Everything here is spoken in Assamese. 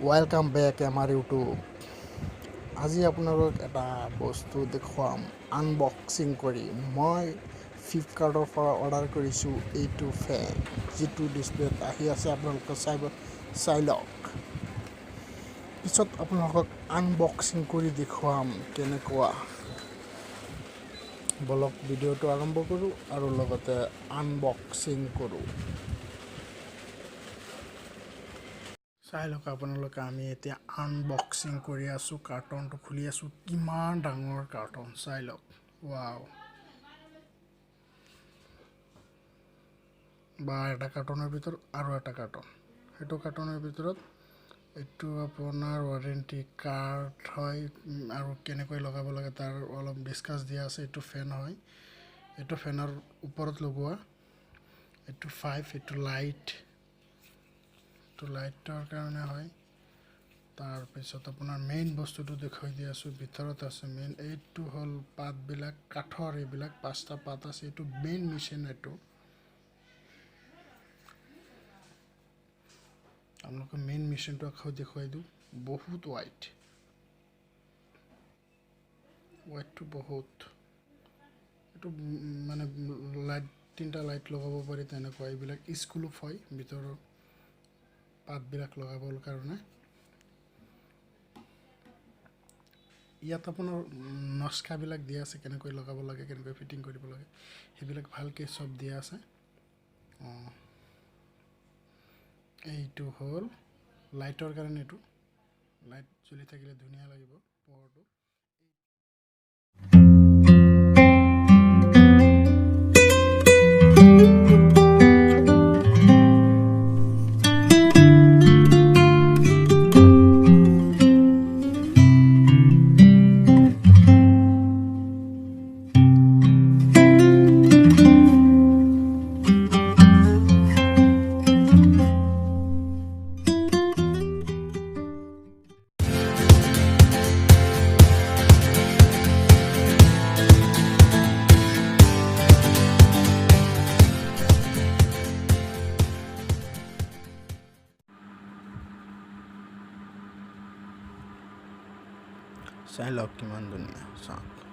Welcome back আমাৰ YouTube আজি আপোনালোক এটা বস্তু দেখুৱাম আনবক্সিং কৰি মই ফ্লিপকাৰ্টৰ পৰা অৰ্ডাৰ কৰিছো এইটো ফেন যেটো ডিসপ্লেত আহি আছে আপোনালোক চাই লওক পিছত আপোনালোকক আনবক্সিং কৰি দেখুৱাম কেনেকুৱা বলক ভিডিওটো আৰম্ভ কৰো আৰু লগতে আনবক্সিং কৰো চাই লওক আপোনালোকে আমি এতিয়া আনবক্সিং কৰি আছো কাৰ্টনটো খুলি আছো কিমান ডাঙৰ কাৰ্টন চাই লওক ওয়াও বা এটা কাৰ্টনৰ ভিতৰত আৰু এটা কাৰ্টন হেটো কাৰ্টনৰ ভিতৰত এটো আপোনাৰ ওয়াৰেন্টি কাৰ্ড হয় আৰু কেনেকৈ লগাব লাগে তাৰ অলপ ডিসকাস দিয়া আছে এটো ফেন হয় এটো ফেনৰ ওপৰত লগোৱা এটো 5 এটো লাইট to লাইটৰ কাৰণে হয় তাৰ পিছত আপোনাৰ মেইন বস্তুটো দেখাই দি আছো ভিতৰত আছে মেইন এইটো হল পাত বিলাক কাঠৰ এইবিলাক পাঁচটা পাত আছে এটো মেইন মেচিন এটো আপোনালোকে মেইন মেচিনটো দেখাই দিও বহুত হোৱাইট to বহুত এটো মানে লাইট তিনটা লাইট লগাব পাৰি তেনেকুৱা এইবিলাক স্কুল হয় ভিতৰৰ পাত বিলাক লগাবৰ কাৰণে ইয়াত আপোনাৰ নস্কা বিলাক দিয়া আছে কেনেকৈ লগাব লাগে কেনেকৈ ফিটিং কৰিব লাগে হেবিলাক ভালকে সব দিয়া আছে এইটো হল লাইটৰ কাৰণে এটো লাইট জ্বলি থাকিলে ধুনিয়া লাগিব পোহৰটো চাই লওক কিমান ধুনীয়া চাওক